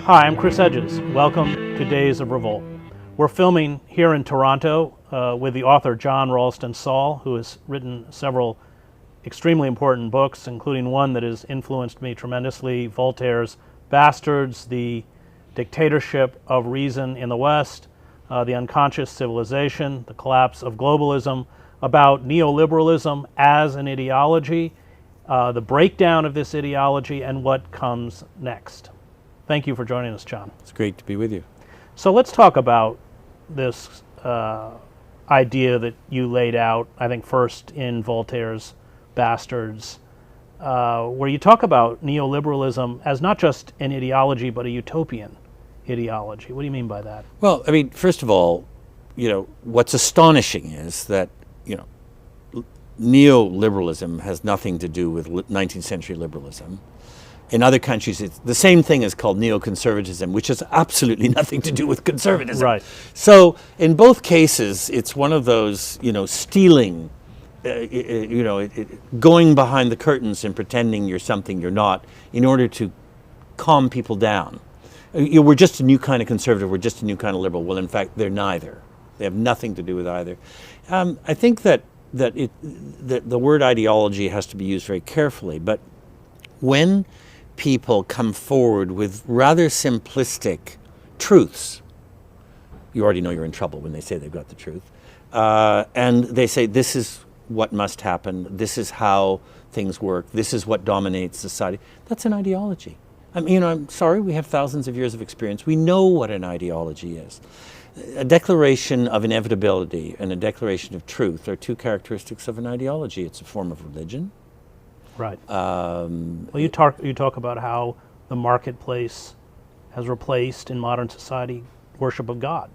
Hi, I'm Chris Hedges. Welcome to Days of Revolt. We're filming here in Toronto with the author John Ralston Saul, who has written several extremely important books, including one that has influenced me tremendously, Voltaire's Bastards, The Dictatorship of Reason in the West, The Unconscious Civilization, The Collapse of Globalism, about neoliberalism as an ideology, the breakdown of this ideology, and what comes next. Thank you for joining us, John. It's great to be with you. So let's talk about this idea that you laid out, I think first in Voltaire's Bastards, where you talk about neoliberalism as not just an ideology, but a utopian ideology. What do you mean by that? Well, I mean, first of all, what's astonishing is that, neoliberalism has nothing to do with 19th century liberalism. In other countries, it's the same thing is called neoconservatism, which has absolutely nothing to do with conservatism. Right. So in both cases, it's one of those, stealing, going behind the curtains and pretending you're something you're not in order to calm people down. We're just a new kind of conservative, we're just a new kind of liberal. Well, in fact, they're neither. They have nothing to do with either. I think that the word ideology has to be used very carefully, but when people come forward with rather simplistic truths, you already know you're in trouble when they say they've got the truth, and they say this is what must happen, this is how things work, this is what dominates society. That's an ideology. I mean, I'm sorry, we have thousands of years of experience. We know what an ideology is. A declaration of inevitability and a declaration of truth are two characteristics of an ideology. It's a form of religion. Right. Well, you talk about how the marketplace has replaced in modern society worship of God.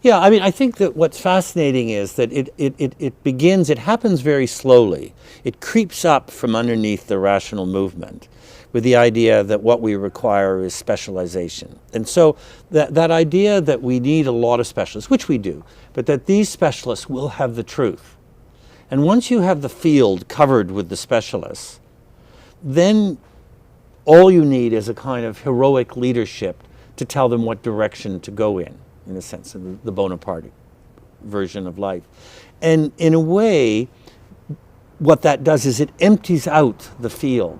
Yeah, I mean, I think that what's fascinating is that it happens very slowly. It creeps up from underneath the rational movement with the idea that what we require is specialization. And so that idea that we need a lot of specialists, which we do, but that these specialists will have the truth. And once you have the field covered with the specialists, then all you need is a kind of heroic leadership to tell them what direction to go in a sense, of the Bonaparte version of life. And in a way, what that does is it empties out the field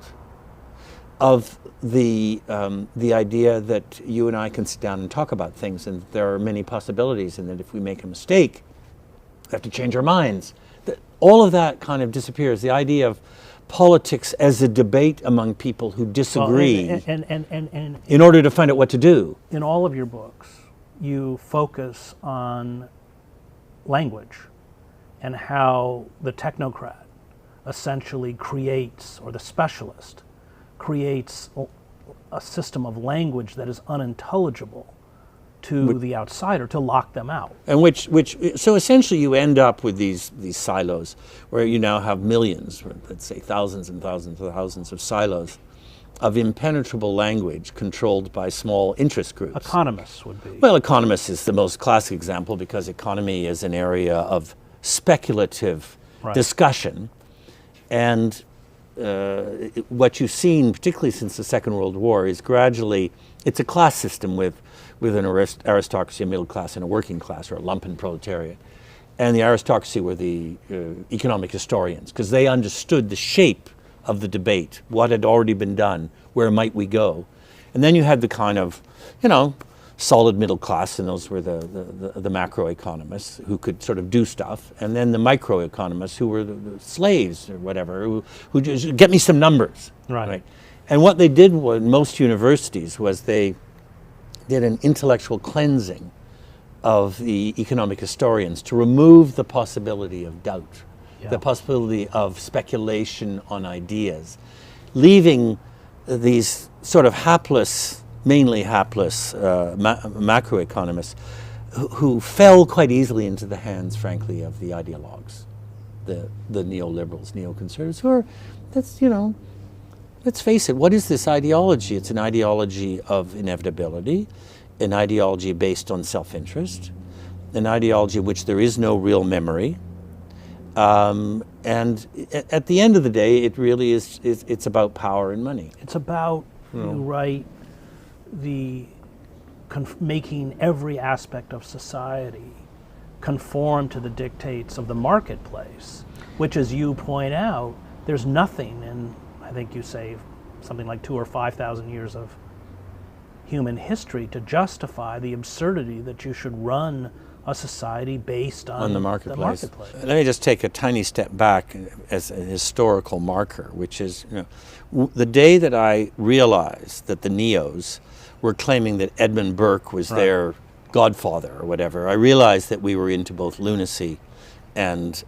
of the idea that you and I can sit down and talk about things, and there are many possibilities, and that if we make a mistake, we have to change our minds. All of that kind of disappears. The idea of politics as a debate among people who disagree in order to find out what to do. In all of your books, you focus on language and how the technocrat essentially creates, or the specialist creates a system of language that is unintelligible to the outsider, to lock them out. And so essentially you end up with these silos where you now have millions, or let's say thousands and thousands and thousands of silos of impenetrable language controlled by small interest groups. Economists would be. Well, economists is the most classic example because economy is an area of speculative discussion. And what you've seen, particularly since the Second World War, is gradually, it's a class system with an aristocracy, a middle class, and a working class, or a lumpen proletariat. And the aristocracy were the economic historians, because they understood the shape of the debate, what had already been done, where might we go. And then you had the kind of, solid middle class, and those were the macroeconomists who could sort of do stuff, and then the microeconomists who were the slaves or whatever, who just get me some numbers. Right. And what they did in most universities was they did an intellectual cleansing of the economic historians to remove the possibility of doubt, the possibility of speculation on ideas, leaving these sort of mainly hapless macroeconomists who fell quite easily into the hands, frankly, of the ideologues, the neoliberals, neoconservatives, who are, let's face it, what is this ideology? It's an ideology of inevitability, an ideology based on self-interest, an ideology of which there is no real memory. And at the end of the day, it really it's about power and money. It's about, you write, the making every aspect of society conform to the dictates of the marketplace, which, as you point out, there's nothing in, I think you say, something like 2,000 or 5,000 years of human history to justify the absurdity that you should run a society based on the marketplace. Let me just take a tiny step back as a historical marker, which is, the day that I realized that the Neos were claiming that Edmund Burke was their godfather or whatever, I realized that we were into both lunacy and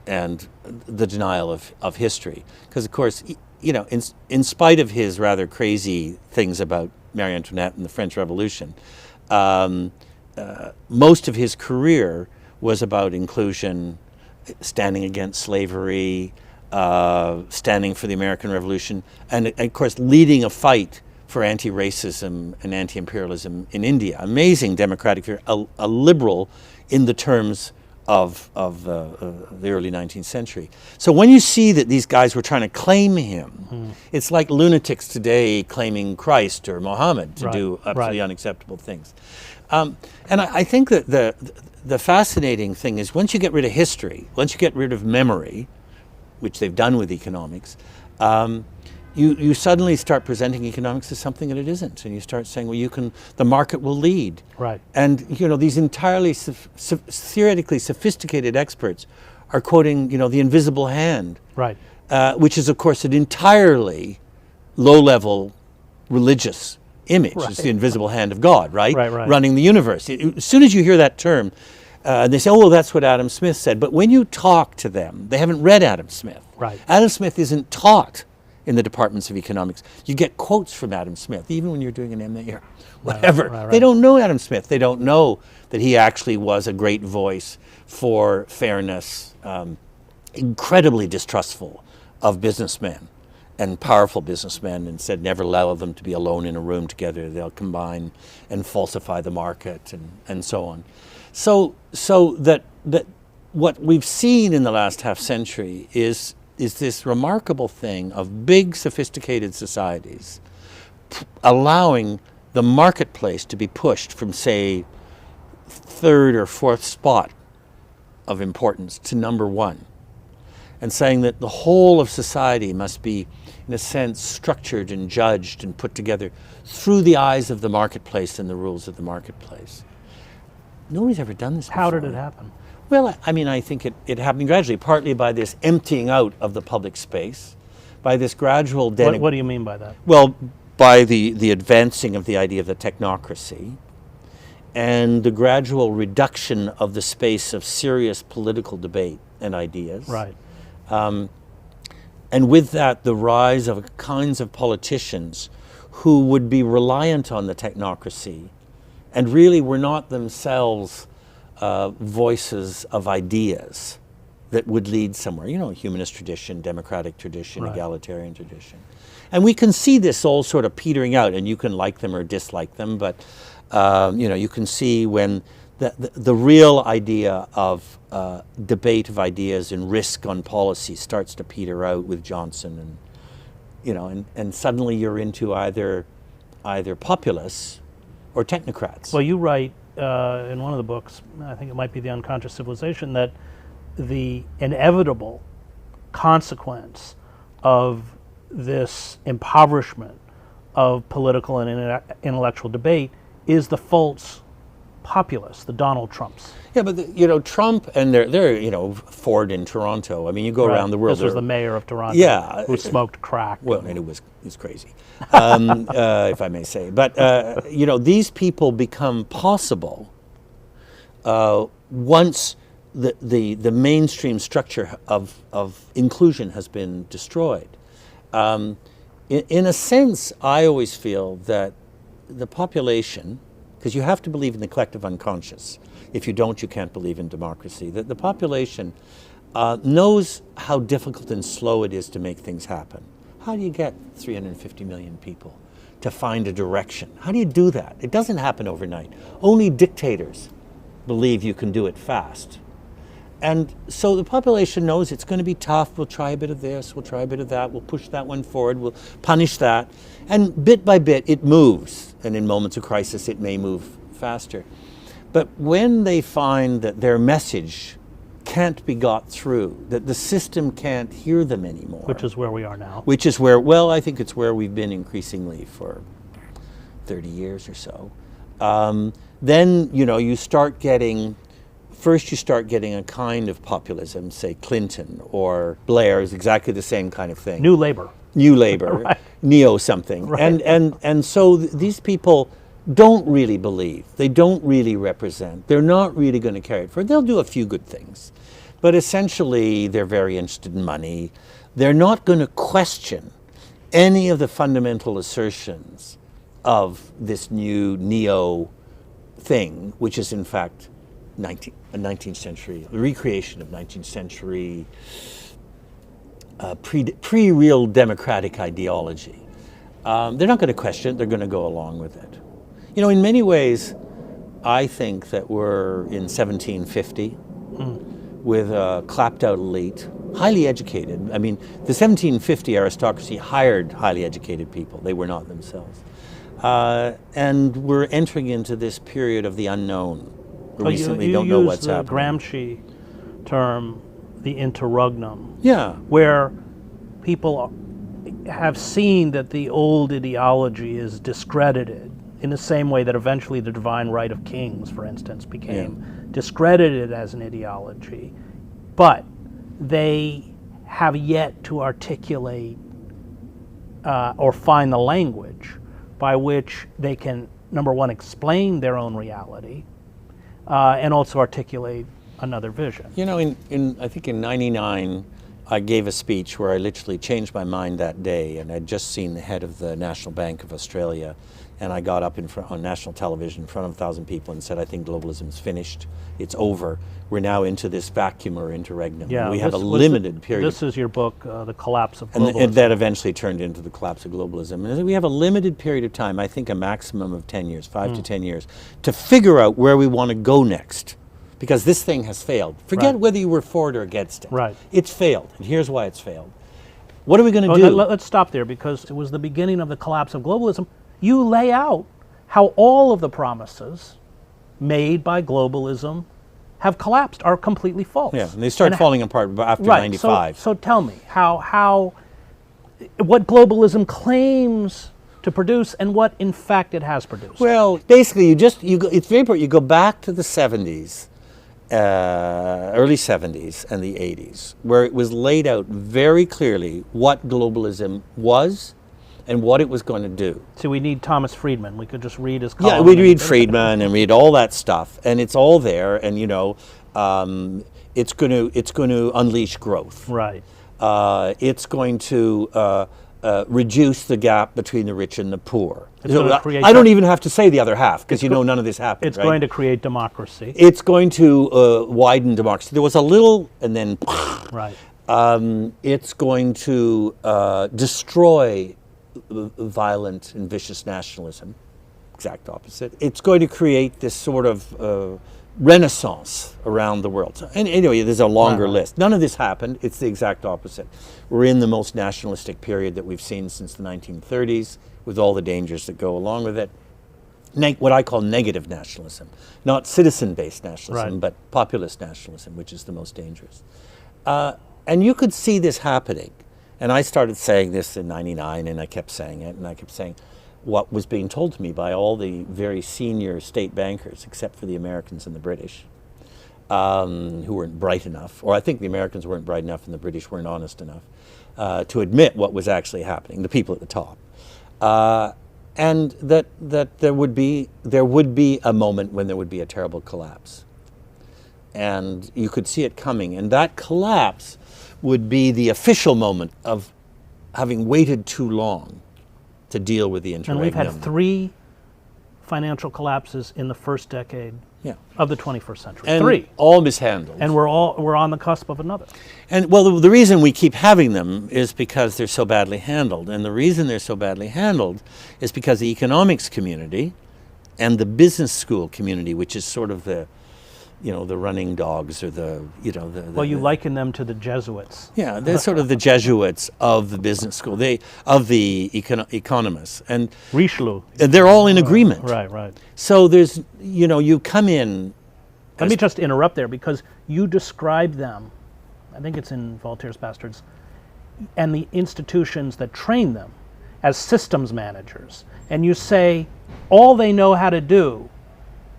the denial of history. Because, of course, in spite of his rather crazy things about Marie Antoinette and the French Revolution, most of his career was about inclusion, standing against slavery, standing for the American Revolution, and of course leading a fight for anti-racism and anti-imperialism in India. Amazing democratic figure, a liberal in the terms of the early 19th century. So when you see that these guys were trying to claim him, it's like lunatics today claiming Christ or Muhammad to do absolutely unacceptable things. And I think that the fascinating thing is, once you get rid of history, once you get rid of memory, which they've done with economics, you suddenly start presenting economics as something that it isn't, and you start saying, well, the market will lead. Right. And these entirely theoretically sophisticated experts are quoting, the invisible hand. Right. Which is, of course, an entirely low-level religious image. It's the invisible hand of God, right? Running the universe. As soon as you hear that term, they say, oh, that's what Adam Smith said. But when you talk to them, they haven't read Adam Smith. Right. Adam Smith isn't taught in the departments of economics. You get quotes from Adam Smith, even when you're doing an MA or whatever. They don't know Adam Smith. They don't know that he actually was a great voice for fairness, incredibly distrustful of businessmen and powerful businessmen, and said never allow them to be alone in a room together. They'll combine and falsify the market and so on. So that what we've seen in the last half century is this remarkable thing of big, sophisticated societies allowing the marketplace to be pushed from, say, third or fourth spot of importance to number one, and saying that the whole of society must be, in a sense, structured and judged and put together through the eyes of the marketplace and the rules of the marketplace. Nobody's ever done this before. How did it happen? Well, I think it happened gradually, partly by this emptying out of the public space, by this gradual... What do you mean by that? Well, by the advancing of the idea of the technocracy, and the gradual reduction of the space of serious political debate and ideas. Right. And with that, the rise of kinds of politicians who would be reliant on the technocracy and really were not themselves voices of ideas that would lead somewhere. Humanist tradition, democratic tradition, egalitarian tradition. And we can see this all sort of petering out, and you can like them or dislike them, but you can see when the real idea of debate of ideas and risk on policy starts to peter out with Johnson, and suddenly you're into either populists or technocrats. Well, you write in one of the books, I think it might be The Unconscious Civilization, that the inevitable consequence of this impoverishment of political and intellectual debate is the false populists, the Donald Trumps. Yeah, but Trump and they're Ford in Toronto. I mean, you go around the world. This was the mayor of Toronto, who smoked crack. Well, and it was crazy, if I may say. But these people become possible once the mainstream structure of inclusion has been destroyed. In a sense, I always feel that the population, because you have to believe in the collective unconscious. If you don't, you can't believe in democracy. That the population knows how difficult and slow it is to make things happen. How do you get 350 million people to find a direction? How do you do that? It doesn't happen overnight. Only dictators believe you can do it fast. And so the population knows it's going to be tough. We'll try a bit of this, we'll try a bit of that, we'll push that one forward, we'll punish that. And bit by bit, it moves. And in moments of crisis, it may move faster. But when they find that their message can't be got through, that the system can't hear them anymore. Which is where we are now. Which is where, well, I think it's where we've been increasingly for 30 years or so. Then, you start getting, first you start getting a kind of populism, say Clinton or Blair is exactly the same kind of thing. New Labor. New Labor, Right. Neo something. Right. And so these people don't really believe, they don't really represent, they're not really going to carry it forward. They'll do a few good things, but essentially they're very interested in money. They're not going to question any of the fundamental assertions of this new neo thing, which is in fact a 19th century, the recreation of 19th century pre-real democratic ideology. They're not going to question it, they're going to go along with it. In many ways, I think that we're in 1750 with a clapped out elite, highly educated. I mean, the 1750 aristocracy hired highly educated people. They were not themselves. And we're entering into this period of the unknown. We recently don't know what's happening. You use the Gramsci term, the interregnum. Yeah. Where people have seen that the old ideology is discredited in the same way that eventually the divine right of kings, for instance, became discredited as an ideology. But they have yet to articulate or find the language by which they can, number one, explain their own reality and also articulate another vision. I think in '99, I gave a speech where I literally changed my mind that day, and I'd just seen the head of the National Bank of Australia, and I got up on national television in front of 1,000 people and said, I think globalism's finished, it's over, we're now into this vacuum or interregnum. Yeah, we have a limited period. This is your book, The Collapse of Globalism. And that eventually turned into The Collapse of Globalism. And we have a limited period of time, I think a maximum of 10 years, 5 to 10 years, to figure out where we want to go next. Because this thing has failed. Forget whether you were for it or against it. Right. It's failed, and here's why it's failed. What are we going to do? Let's stop there, because it was the beginning of the collapse of globalism. You lay out how all of the promises made by globalism have collapsed, are completely false. Yeah, and they start falling apart after 95. So tell me what globalism claims to produce and what in fact it has produced. Well, basically it's very important. You go back to the 70s, early 70s and the 80s, where it was laid out very clearly what globalism was and what it was going to do. So we need Thomas Friedman. We could just read his column. Yeah, we'd read Friedman and read all that stuff, and it's all there. And it's going to unleash growth. Right. It's going to reduce the gap between the rich and the poor. I don't even have to say the other half, because none of this happened. It's going to create democracy. It's going to widen democracy. There was a little, and then right. It's going to destroy violent and vicious nationalism. Exact opposite. It's going to create this sort of renaissance around the world. And anyway, there's a longer list. None of this happened. It's the exact opposite. We're in the most nationalistic period that we've seen since the 1930s, with all the dangers that go along with it. What I call negative nationalism. Not citizen-based nationalism, but populist nationalism, which is the most dangerous. And you could see this happening. And I started saying this in '99, and I kept saying it, and I kept saying what was being told to me by all the very senior state bankers, except for the Americans and the British, who weren't bright enough, or I think the Americans weren't bright enough and the British weren't honest enough to admit what was actually happening, the people at the top. And that there would be a moment when there would be a terrible collapse. And you could see it coming, and that collapse would be the official moment of having waited too long to deal with the interregnum. And we've had 3 financial collapses in the first decade of the 21st century. And 3. All mishandled. And we're on the cusp of another. And well, the reason we keep having them is because they're so badly handled. And the reason they're so badly handled is because the economics community and the business school community, which is sort of the the running dogs or the. Well, you liken them to the Jesuits. Yeah, they're sort of the Jesuits of the business school. Of the economists, and Richelieu. they're all in agreement. Right. So there's, you come in. Let me just interrupt there, because you describe them, I think it's in Voltaire's Bastards, and the institutions that train them as systems managers. And you say all they know how to do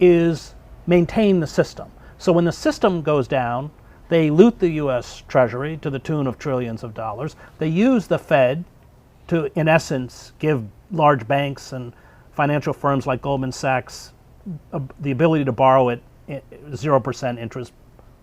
is maintain the system. So when the system goes down, they loot the U.S. Treasury to the tune of trillions of dollars. They use the Fed to, in essence, give large banks and financial firms like Goldman Sachs the ability to borrow at 0% interest,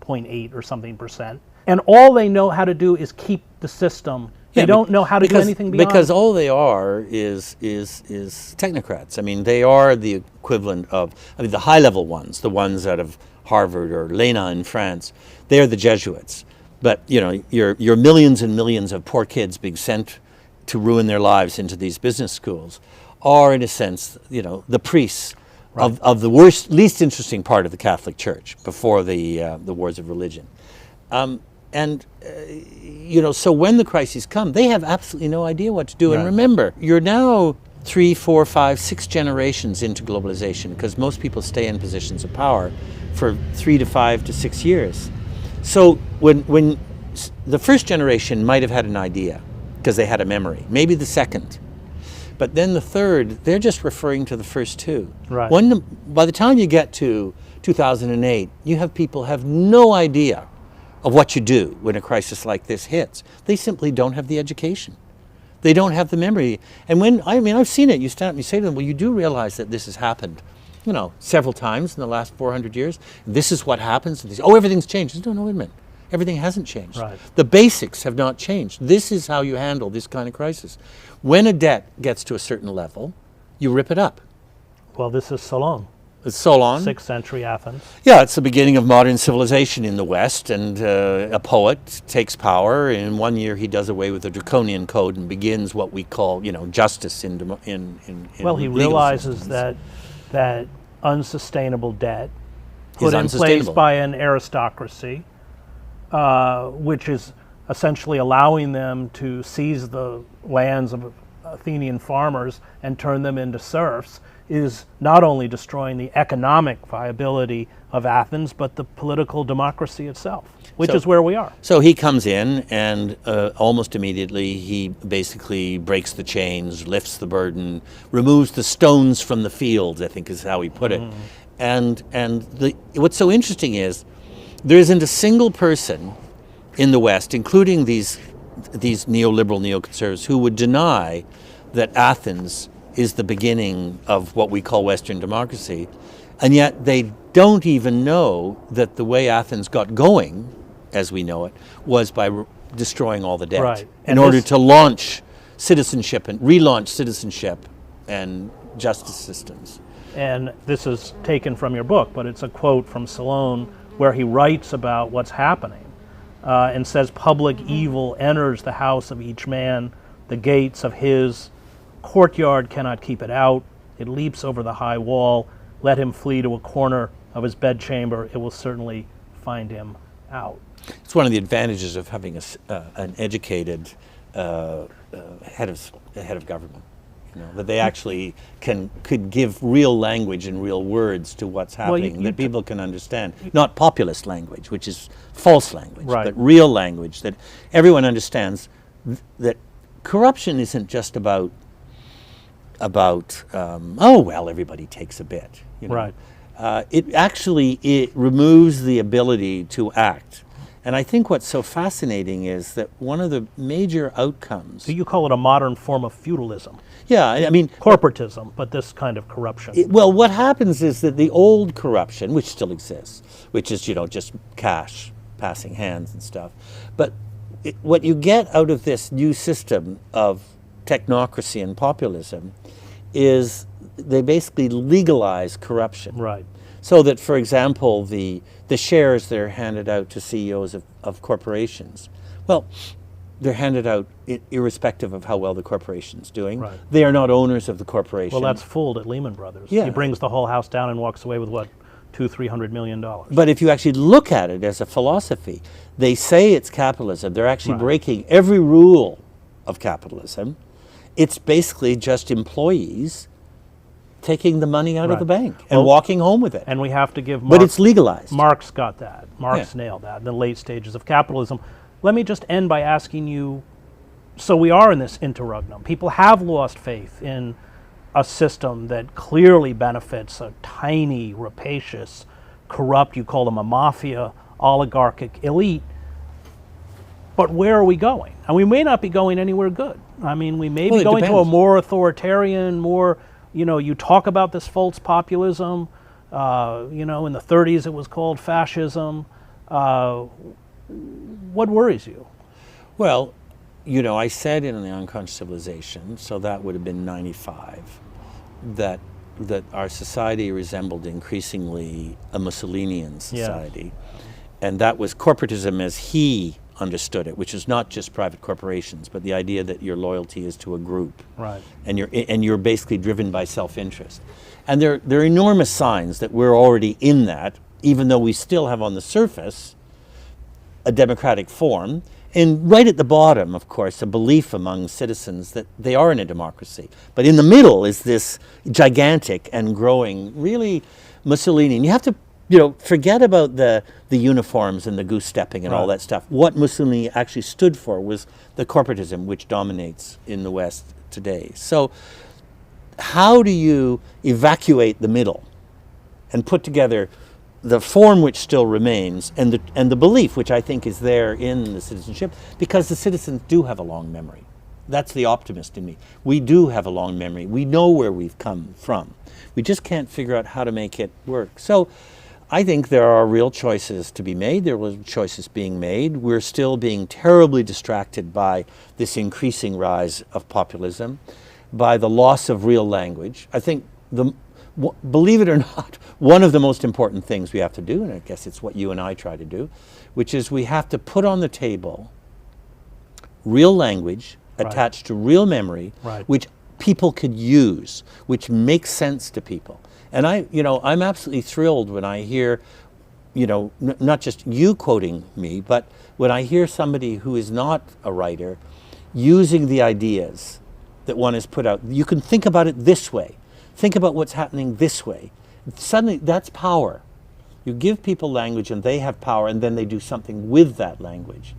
0.8 or something percent. And all they know how to do is keep the system. They don't know how to do anything beyond. Because all they are is technocrats. I mean, they are the equivalent of, the high-level ones, the ones out of Harvard or l'ENA in France. They are the Jesuits. But, your millions and millions of poor kids being sent to ruin their lives into these business schools are, in a sense, the priests of the least interesting part of the Catholic Church before the wars of religion. So when the crises come, they have absolutely no idea what to do. Right. And remember, you're now 3, 4, 5, 6 generations into globalization, because most people stay in positions of power for 3 to 5 to 6 years. So when the first generation might have had an idea because they had a memory, maybe the second, but then the third, they're just referring to the first two. Right. By the time you get to 2008, you have people have no idea of what you do when a crisis like this hits. They simply don't have the education. They don't have the memory. And I've seen it. You stand up and you say to them, well, you do realize that this has happened, several times in the last 400 years. This is what happens. And they say, oh, everything's changed. No, wait a minute. Everything hasn't changed. Right. The basics have not changed. This is how you handle this kind of crisis. When a debt gets to a certain level, you rip it up. Well, this is Solon. It's Solon. 6th century Athens. Yeah, it's the beginning of modern civilization in the West, and a poet takes power. In 1 year, he does away with the draconian code and begins what we call, justice in Well, he realizes systems. that unsustainable debt put in place by an aristocracy, which is essentially allowing them to seize the lands of Athenian farmers and turn them into serfs, is not only destroying the economic viability of Athens, but the political democracy itself, which is where we are. So he comes in, and almost immediately he basically breaks the chains, lifts the burden, removes the stones from the fields, I think is how he put it. And what's so interesting is there isn't a single person in the West, including these neoliberal neoconservatives, who would deny that Athens is the beginning of what we call Western democracy, and yet they don't even know that the way Athens got going, as we know it, was by destroying all the debt, right, in order to launch citizenship and relaunch citizenship and justice systems. And this is taken from your book, but it's a quote from Solon where he writes about what's happening and says, public evil enters the house of each man, the gates of his courtyard cannot keep it out. It leaps over the high wall. Let him flee to a corner of his bedchamber. It will certainly find him out. It's one of the advantages of having an educated head of government. That they actually could give real language and real words to what's happening, that people can understand. Not populist language, which is false language, right, but real language that everyone understands. That corruption isn't just about everybody takes a bit. Right. It removes the ability to act. And I think what's so fascinating is that one of the major outcomes... So you call it a modern form of feudalism. Yeah, I mean... Corporatism, but this kind of corruption. What happens is that the old corruption, which still exists, which is, just cash, passing hands and stuff, but what you get out of this new system of technocracy and populism is they basically legalize corruption. Right. So that, for example, the shares that are handed out to CEOs of corporations, well, they're handed out irrespective of how well the corporation's doing. Right. They are not owners of the corporation. Well, that's fooled at Lehman Brothers. Yeah. He brings the whole house down and walks away with what, $200-300 million. But if you actually look at it as a philosophy, they say it's capitalism. They're actually Right. breaking every rule of capitalism. It's basically just employees taking the money out of Right. the bank and Well, walking home with it. And we have to give But it's legalized. Marx got that. Marx Yeah. nailed that in the late stages of capitalism. Let me just end by asking you, so we are in this interregnum. People have lost faith in a system that clearly benefits a tiny, rapacious, corrupt, you call them a mafia, oligarchic elite. But where are we going? And we may not be going anywhere good. I mean, we may Well, be it going to a depends. more authoritarian, more, you talk about this false populism. In the 30s it was called fascism. What worries you? Well, I said in the Unconscious Civilization, so that would have been 95, that our society resembled increasingly a Mussolinian society. And that was corporatism as he understood it, which is not just private corporations, but the idea that your loyalty is to a group. Right. And you're basically driven by self-interest. And there are enormous signs that we're already in that, even though we still have on the surface a democratic form. And right at the bottom, of course, a belief among citizens that they are in a democracy. But in the middle is this gigantic and growing, really Mussolini. And you have to, forget about the uniforms and the goose stepping and all Right. that stuff. What Mussolini actually stood for was the corporatism which dominates in the West today. So how do you evacuate the middle and put together the form which still remains and the belief which I think is there in the citizenship, because the citizens do have a long memory. That's the optimist in me. We do have a long memory. We know where we've come from. We just can't figure out how to make it work. So I think there are real choices to be made. There were choices being made. We're still being terribly distracted by this increasing rise of populism, by the loss of real language. I think, believe it or not, one of the most important things we have to do, and I guess it's what you and I try to do, which is we have to put on the table real language attached to real memory, Right. which people could use, which makes sense to people. And I'm absolutely thrilled when I hear, not just you quoting me, but when I hear somebody who is not a writer using the ideas that one has put out. You can think about it this way. Think about what's happening this way. Suddenly, that's power. You give people language and they have power, and then they do something with that language.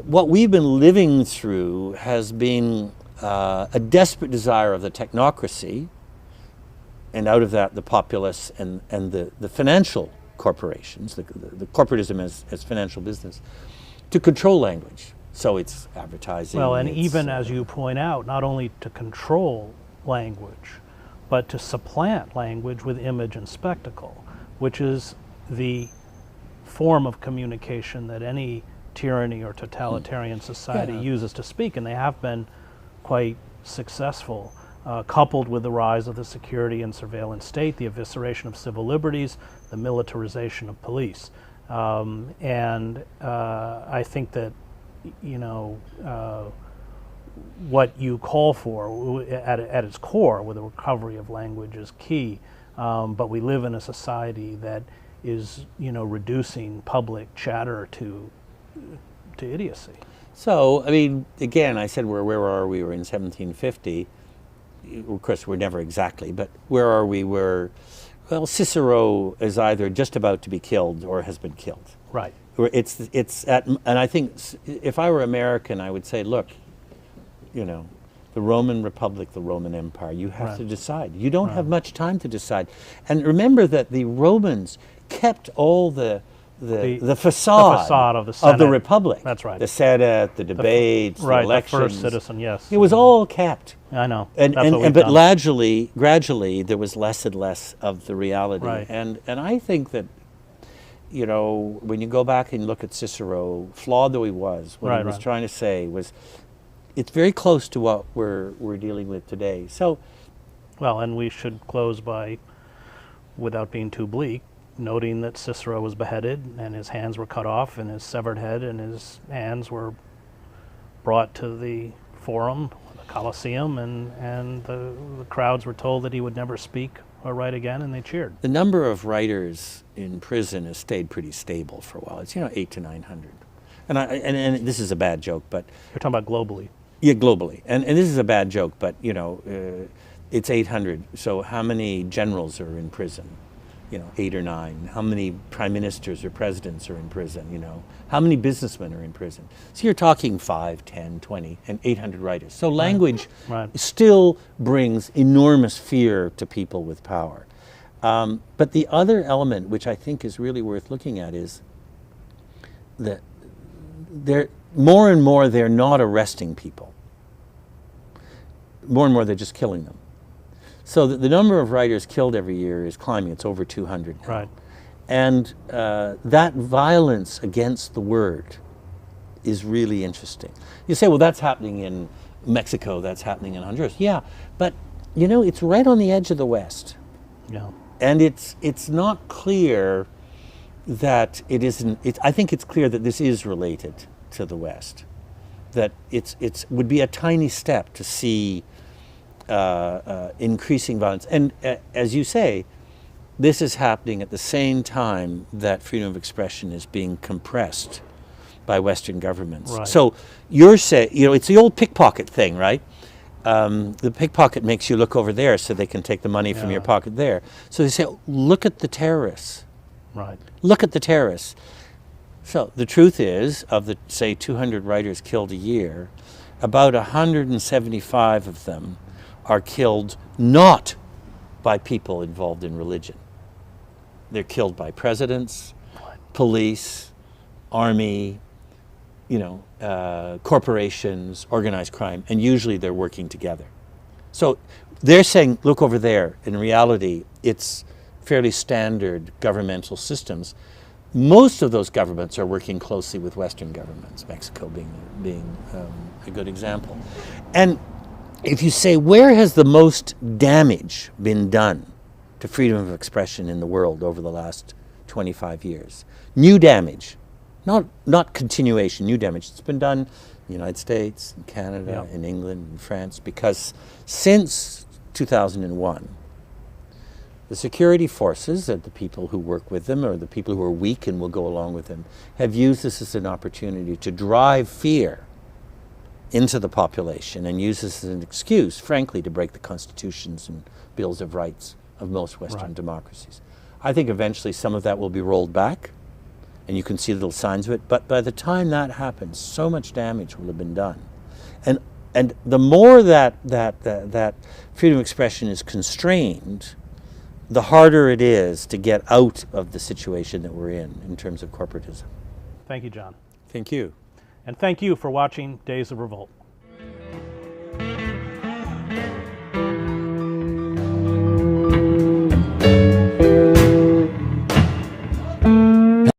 What we've been living through has been a desperate desire of the technocracy, and out of that the populace and the financial corporations, the corporatism as financial business, to control language. So it's advertising. Well, and it's, even as you point out, not only to control language, but to supplant language with image and spectacle, which is the form of communication that any tyranny or totalitarian society uses to speak, and they have been quite successful, coupled with the rise of the security and surveillance state, the evisceration of civil liberties, the militarization of police. And I think that, what you call for at its core with the recovery of language is key. But we live in a society that is, reducing public chatter to idiocy. So, again, I said, where are we? We're in 1750. Of course, we're never exactly, but where are we? Cicero is either just about to be killed or has been killed. Right. And I think if I were American, I would say, look, the Roman Republic, the Roman Empire, you have to decide. You don't have much time to decide. And remember that the Romans kept all the facade of the Senate. of the Republic. That's right. The Senate, the debates, the elections. The first citizen, yes. It was all kept. I know. But gradually, there was less and less of the reality. Right. And I think that, when you go back and look at Cicero, flawed though he was, what he was trying to say was, it's very close to what we're dealing with today. So, well, and we should close by, without being too bleak, noting that Cicero was beheaded and his hands were cut off and his severed head and his hands were brought to the forum, the Coliseum, and the crowds were told that he would never speak or write again, and they cheered. The number of writers in prison has stayed pretty stable for a while. It's 800 to 900, and this is a bad joke, but You're talking about globally. yeah, globally, and this is a bad joke, but it's 800. So how many generals are in prison? 8 or 9. How many prime ministers or presidents are in prison? How many businessmen are in prison? So you're talking 5, 10, 20, and 800 writers. So language Right. still brings enormous fear to people with power. But the other element, which I think is really worth looking at, is that more and more they're not arresting people. More and more they're just killing them. So the number of writers killed every year is climbing. It's over 200 now. Right. And that violence against the word is really interesting. You say, well, that's happening in Mexico, that's happening in Honduras. Yeah, but it's right on the edge of the West. Yeah. And it's not clear that it isn't. I think it's clear that this is related to the West. That it would be a tiny step to see increasing violence. And as you say, this is happening at the same time that freedom of expression is being compressed by Western governments. Right. So you're saying, it's the old pickpocket thing, right? The pickpocket makes you look over there so they can take the money from your pocket there. So they say, look at the terrorists. Right. Look at the terrorists. So the truth is, of the, say, 200 writers killed a year, about 175 of them are killed not by people involved in religion. They're killed by presidents, police, army, corporations, organized crime, and usually they're working together. So they're saying, look over there. In reality, it's fairly standard governmental systems. Most of those governments are working closely with Western governments, Mexico being a good example. And if you say, where has the most damage been done to freedom of expression in the world over the last 25 years? New damage, not continuation, new damage. It's been done in the United States, in Canada, in England, in France, because since 2001, the security forces, the people who work with them, or the people who are weak and will go along with them, have used this as an opportunity to drive fear into the population and use this as an excuse, frankly, to break the constitutions and bills of rights of most Western democracies. I think eventually some of that will be rolled back, and you can see little signs of it, but by the time that happens, so much damage will have been done. And the more that freedom of expression is constrained, the harder it is to get out of the situation that we're in terms of corporatism. Thank you, John. Thank you. And thank you for watching Days of Revolt.